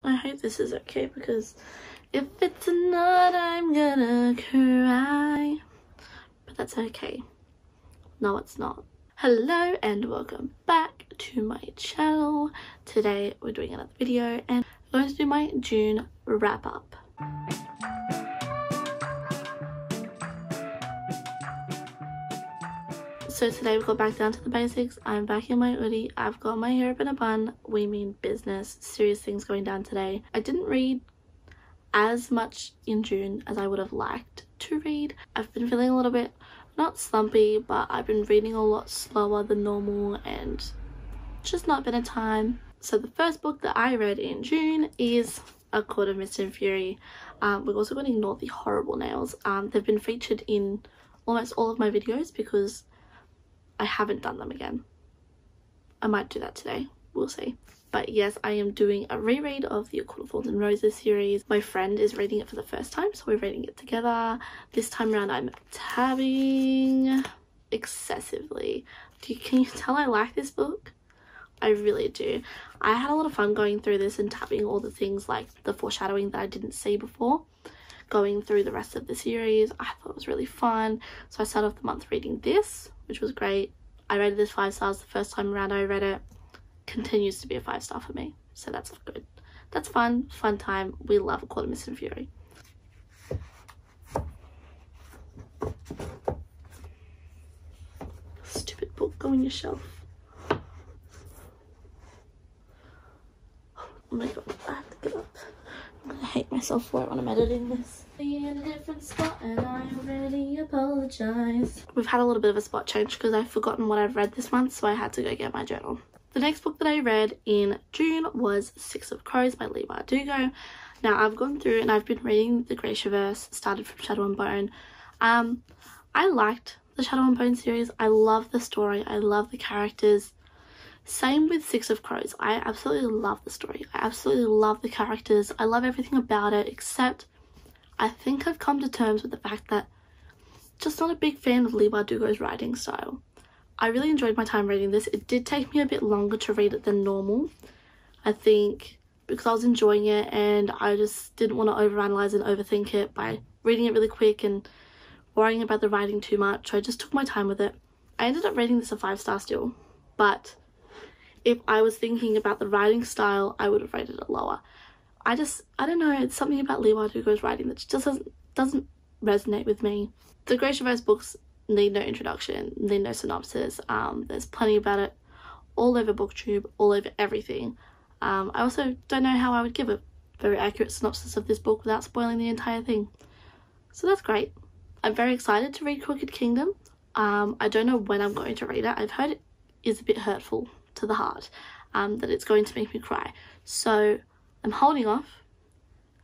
I hope this is okay, because if it's not, I'm gonna cry. But that's okay. No, it's not. Hello and welcome back to my channel. Today we're doing another video and I'm going to do my June wrap up. So today we've got back down to the basics. I'm back in my hoodie. I've got my hair up in a bun. We mean business. Serious things going down today. I didn't read as much in June as I would have liked to read. I've been feeling a little bit, not slumpy, but I've been reading a lot slower than normal and just not been a time. So the first book that I read in June is A Court of Mist and Fury. We're also going to ignore the horrible nails. They've been featured in almost all of my videos because I haven't done them again. I might do that today, we'll see. But yes, I am doing a reread of the A Court of Thorns and Roses series. My friend is reading it for the first time, so we're reading it together. This time around I'm tabbing excessively. Can you tell I like this book? I really do. I had a lot of fun going through this and tabbing all the things like the foreshadowing that I didn't see before. Going through the rest of the series, I thought it was really fun. So I started off the month reading this, which was great. I rated this 5 stars the first time around I read it. Continues to be a 5-star for me, so that's good. That's fun time. We love A Court of Mist and Fury. Stupid book, go on your shelf. Oh my god, I have to get up. I'm gonna hate myself for it when I'm editing this. In a different spot and I already apologize. We've had a little bit of a spot change because I've forgotten what I've read this month, so I had to go get my journal. The next book that I read in June was Six of Crows by Leigh Bardugo. Now I've gone through and I've been reading the Grishaverse, started from Shadow and Bone. I liked the Shadow and Bone series. I love the story, I love the characters. Same with Six of Crows. I absolutely love the story. I absolutely love the characters. I love everything about it, except I think I've come to terms with the fact that I'm just not a big fan of Leigh Bardugo's writing style. I really enjoyed my time reading this. It did take me a bit longer to read it than normal. I think because I was enjoying it and I just didn't want to overanalyze and overthink it by reading it really quick and worrying about the writing too much. So I just took my time with it. I ended up rating this a 5-star still, but if I was thinking about the writing style, I would have rated it lower. I don't know, it's something about Leigh Bardugo's writing that just doesn't resonate with me. The Grishaverse books need no introduction, need no synopsis. There's plenty about it all over BookTube, all over everything. I also don't know how I would give a very accurate synopsis of this book without spoiling the entire thing. So that's great. I'm very excited to read Crooked Kingdom. I don't know when I'm going to read it. I've heard it is a bit hurtful to the heart, that it's going to make me cry. So I'm holding off,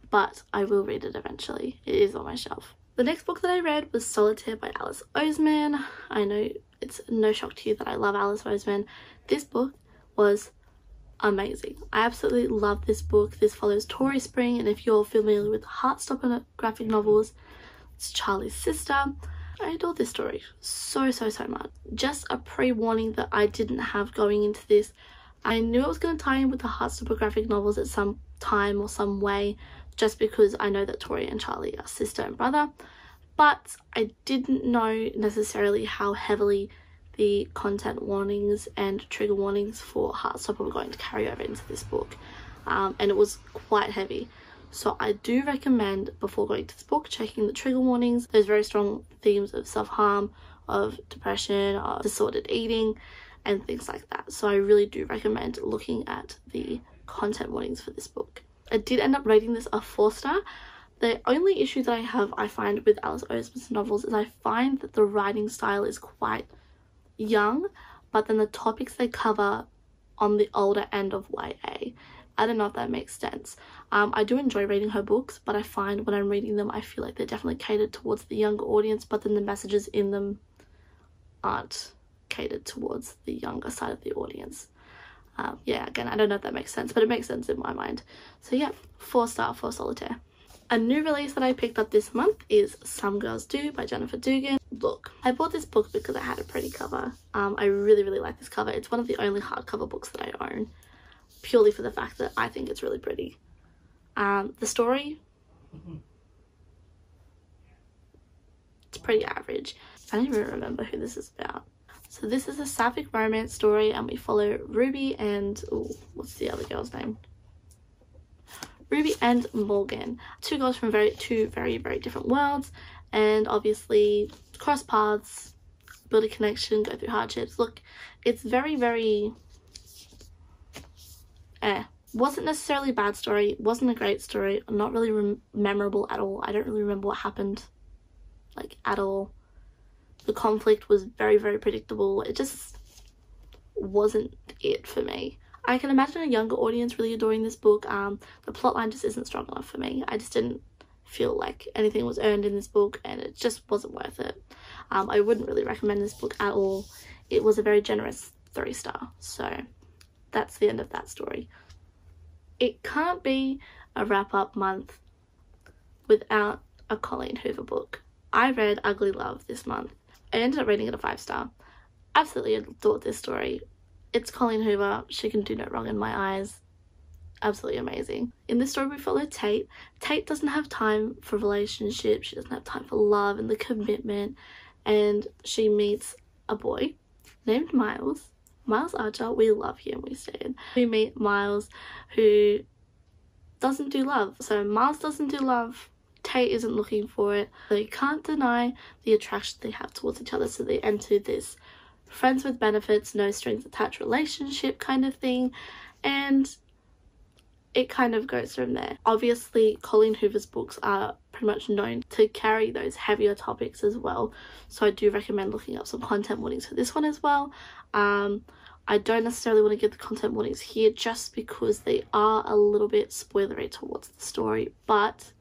but I will read it eventually. It is on my shelf. The next book that I read was Solitaire by Alice Oseman. I know it's no shock to you that I love Alice Oseman. This book was amazing. I absolutely love this book. This follows Tori Spring, and if you're familiar with Heartstopper graphic novels, it's Charlie's sister. I adore this story so much. Just a pre-warning that I didn't have going into this. I knew it was going to tie in with the Heartstopper graphic novels at some time or some way, just because I know that Tori and Charlie are sister and brother, but I didn't know necessarily how heavily the content warnings and trigger warnings for Heartstopper were going to carry over into this book, and it was quite heavy. So I do recommend, before going to this book, checking the trigger warnings. There's very strong themes of self-harm, of depression, of disordered eating, and things like that. So I really do recommend looking at the content warnings for this book. I did end up rating this a 4-star. The only issue that I find with Alice Oseman's novels is I find that the writing style is quite young, but then the topics they cover on the older end of YA. I don't know if that makes sense. I do enjoy reading her books, but I find when I'm reading them, I feel like they're definitely catered towards the younger audience, but then the messages in them aren't catered towards the younger side of the audience. Yeah, again, I don't know if that makes sense, but it makes sense in my mind. So yeah, 4-star for Solitaire. A new release that I picked up this month is Some Girls Do by Jennifer Dugan. Look, I bought this book because it had a pretty cover. I really like this cover. It's one of the only hardcover books that I own, purely for the fact that I think it's really pretty. The story, it's pretty average. I don't even remember who this is about. So this is a sapphic romance story, and we follow Ruby and, what's the other girl's name? Ruby and Morgan, two girls from two very different worlds, and obviously cross paths, build a connection, go through hardships. Look, it's very wasn't necessarily a bad story, wasn't a great story, not really memorable at all. I don't really remember what happened, like, at all. The conflict was very predictable. It just wasn't it for me. I can imagine a younger audience really adoring this book. The plotline just isn't strong enough for me. I just didn't feel like anything was earned in this book, and it just wasn't worth it. I wouldn't really recommend this book at all. It was a very generous 3-star, so that's the end of that story. It can't be a wrap-up month without a Colleen Hoover book. I read Ugly Love this month. I ended up rating it a 5-star. Absolutely adored this story. It's Colleen Hoover. She can do no wrong in my eyes. Absolutely amazing. In this story we follow Tate. Tate doesn't have time for relationships. She doesn't have time for love and the commitment. And she meets a boy named Miles. Miles Archer. We love him. We stand. We meet Miles, who doesn't do love. So Miles doesn't do love. Tate isn't looking for it. They can't deny the attraction they have towards each other, so they enter this friends with benefits, no strings attached relationship kind of thing, and it kind of goes from there. Obviously, Colleen Hoover's books are pretty much known to carry those heavier topics as well, so I do recommend looking up some content warnings for this one as well. I don't necessarily want to give the content warnings here just because they are a little bit spoilery towards the story, but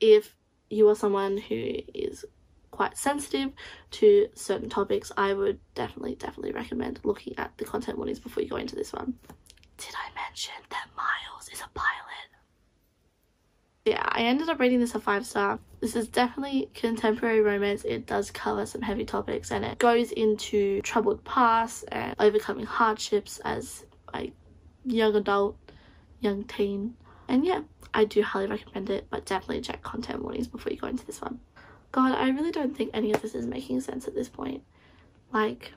if you are someone who is quite sensitive to certain topics, I would definitely recommend looking at the content warnings before you go into this one. Did I mention that Miles is a pilot? Yeah, I ended up rating this a 5-star. This is definitely contemporary romance. It does cover some heavy topics, and it goes into troubled past and overcoming hardships as a young adult, young teen. And yeah, I do highly recommend it, but definitely check content warnings before you go into this one. God, I really don't think any of this is making sense at this point. Like,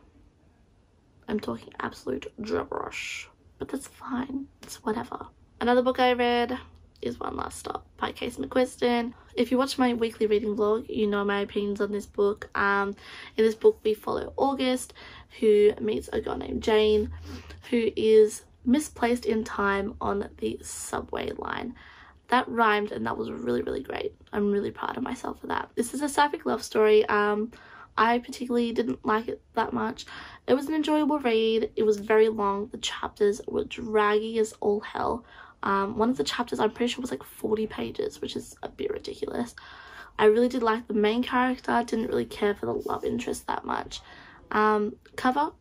I'm talking absolute gibberish, but that's fine. It's whatever. Another book I read is One Last Stop by Casey McQuiston. If you watch my weekly reading vlog, you know my opinions on this book. In this book, we follow August, who meets a girl named Jane, who is misplaced in time on the subway line. That rhymed, and that was really great. I'm really proud of myself for that. This is a sapphic love story. I particularly didn't like it that much. It was an enjoyable read. It was very long. The chapters were draggy as all hell. One of the chapters, I'm pretty sure, was like 40 pages, which is a bit ridiculous. I really did like the main character. Didn't really care for the love interest that much. Cover,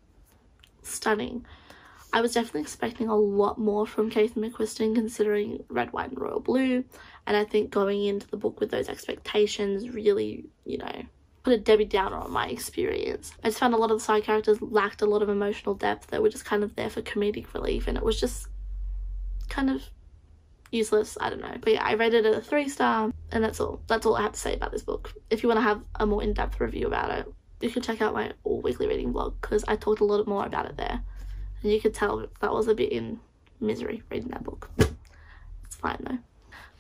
stunning. I was definitely expecting a lot more from Casey McQuiston, considering Red, White and Royal Blue, and I think going into the book with those expectations really, you know, put a Debbie Downer on my experience. I just found a lot of the side characters lacked a lot of emotional depth. They were just kind of there for comedic relief, and it was just kind of useless. I don't know. But yeah, I rated it a 3-star, and that's all I have to say about this book. If you want to have a more in-depth review about it, you can check out my weekly reading vlog, because I talked a lot more about it there. And you could tell that was a bit in misery reading that book. It's fine though.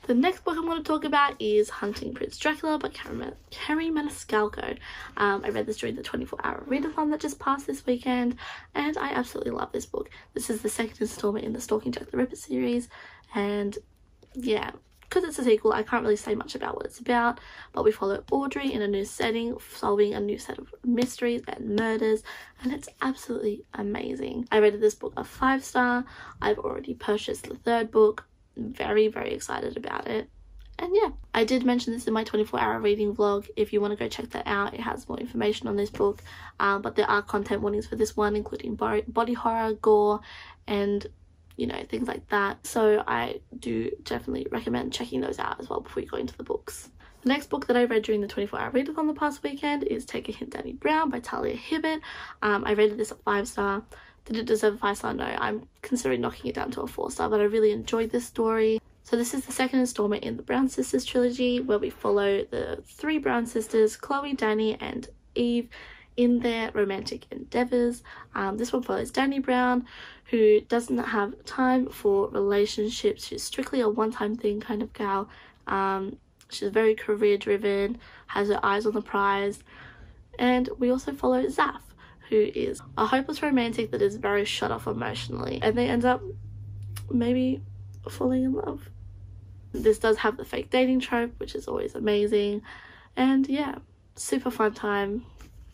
The next book I'm going to talk about is Hunting Prince Dracula by Kerry Maniscalco. I read this during the 24-hour readathon that just passed this weekend, and I absolutely love this book. This is the second installment in the Stalking Jack the Ripper series, and yeah, because it's a sequel, I can't really say much about what it's about, but we follow Audrey in a new setting, solving a new set of mysteries and murders, and it's absolutely amazing. I rated this book a 5-star. I've already purchased the 3rd book. I'm very excited about it. And yeah, I did mention this in my 24-hour reading vlog. If you want to go check that out, it has more information on this book, but there are content warnings for this one, including body horror, gore, and you know, things like that. So I do definitely recommend checking those out as well before you go into the books. The next book that I read during the 24-hour readathon the past weekend is Take a Hint, Danny Brown by Talia Hibbert. I rated this a 5-star. Did it deserve a 5-star? No, I'm considering knocking it down to a 4-star, but I really enjoyed this story. So this is the second installment in the Brown Sisters trilogy, where we follow the three Brown sisters, Chloe, Danny and Eve, in their romantic endeavours. This one follows Danny Brown, who doesn't have time for relationships. She's strictly a one-time thing kind of gal. She's very career driven, has her eyes on the prize. And we also follow Zaf, who is a hopeless romantic that is very shut off emotionally, and they end up maybe falling in love. This does have the fake dating trope, which is always amazing. And yeah, super fun time.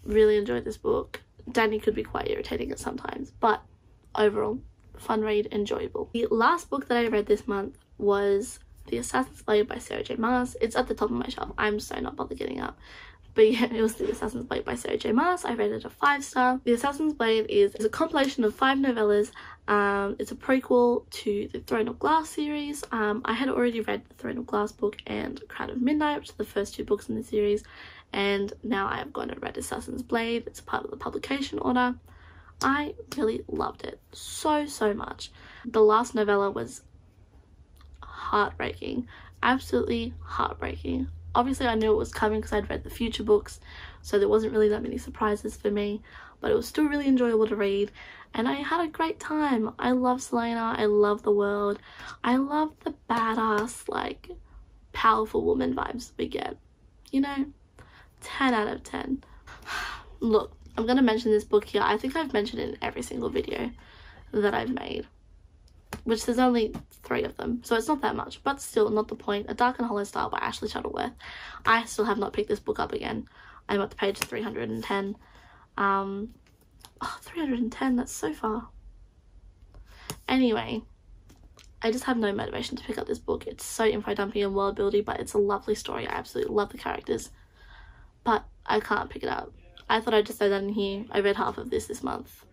Really enjoyed this book. Danny could be quite irritating at sometimes, but overall, fun read, enjoyable. The last book that I read this month was The Assassin's Blade by Sarah J Maas. It's at the top of my shelf. I'm so not bothered getting up. But yeah, it was The Assassin's Blade by Sarah J Maas. I rated it a 5-star. The Assassin's Blade is a compilation of 5 novellas. It's a prequel to the Throne of Glass series. I had already read the Throne of Glass book and Crown of Midnight, which are the first 2 books in the series. And now I have gone and read Assassin's Blade. It's a part of the publication order. I really loved it so much. The last novella was heartbreaking, absolutely heartbreaking. Obviously I knew it was coming because I'd read the future books, so there wasn't really that many surprises for me, but it was still really enjoyable to read and I had a great time. I love Selena, I love the world, I love the badass, like, powerful woman vibes we get, you know. 10 out of 10. Look, I'm gonna mention this book here. I think I've mentioned it in every single video that I've made, which there's only 3 of them, so it's not that much, but still not the point. A Dark and Hollow Style by Ashley Shuttleworth. I still have not picked this book up again. I'm at the page 310. 310, that's so far. Anyway, I just have no motivation to pick up this book. It's so info dumpy and world building, but it's a lovely story. I absolutely love the characters, but I can't pick it up. I thought I'd just say that in here. I read half of this month,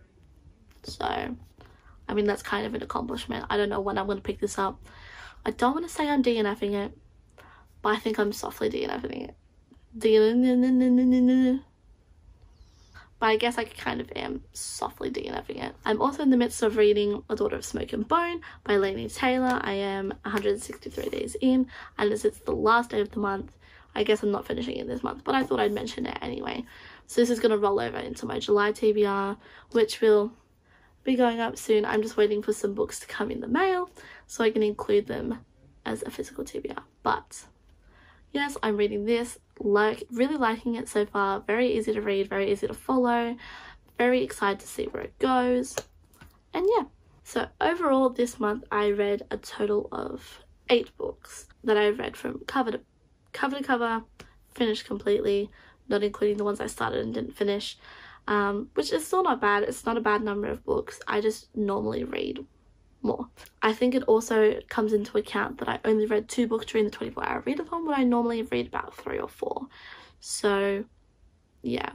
so I mean that's kind of an accomplishment. I don't know when I'm going to pick this up. I don't want to say I'm DNFing it, but I think I'm softly DNFing it. But I guess I kind of am softly DNFing it. I'm also in the midst of reading A Daughter of Smoke and Bone by Laini Taylor. I am 163 days in, and as it's the last day of the month, I guess I'm not finishing it this month, but I thought I'd mention it anyway. So this is going to roll over into my July TBR, which will be going up soon. I'm just waiting for some books to come in the mail so I can include them as a physical TBR. But yes, I'm reading this, really liking it so far. Very easy to read, very easy to follow, very excited to see where it goes. And yeah, so overall this month I read a total of 8 books that I read from cover to cover, finished completely, not including the ones I started and didn't finish, which is still not bad. It's not a bad number of books. I just normally read more. I think it also comes into account that I only read 2 books during the 24-hour readathon when I normally read about 3 or 4. So yeah.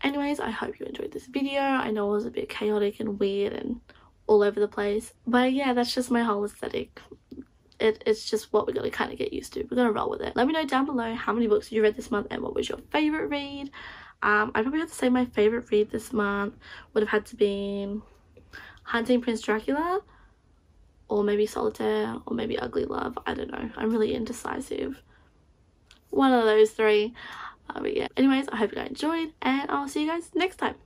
Anyways, I hope you enjoyed this video. I know it was a bit chaotic and weird and all over the place, but yeah, that's just my whole aesthetic. It's just what we're going to kind of get used to. We're going to roll with it. Let me know down below how many books you read this month and what was your favourite read. I probably have to say my favourite read this month would have had to be Hunting Prince Dracula, or maybe Solitaire, or maybe Ugly Love. I don't know. I'm really indecisive. One of those 3. But yeah. Anyways, I hope you guys enjoyed, and I'll see you guys next time.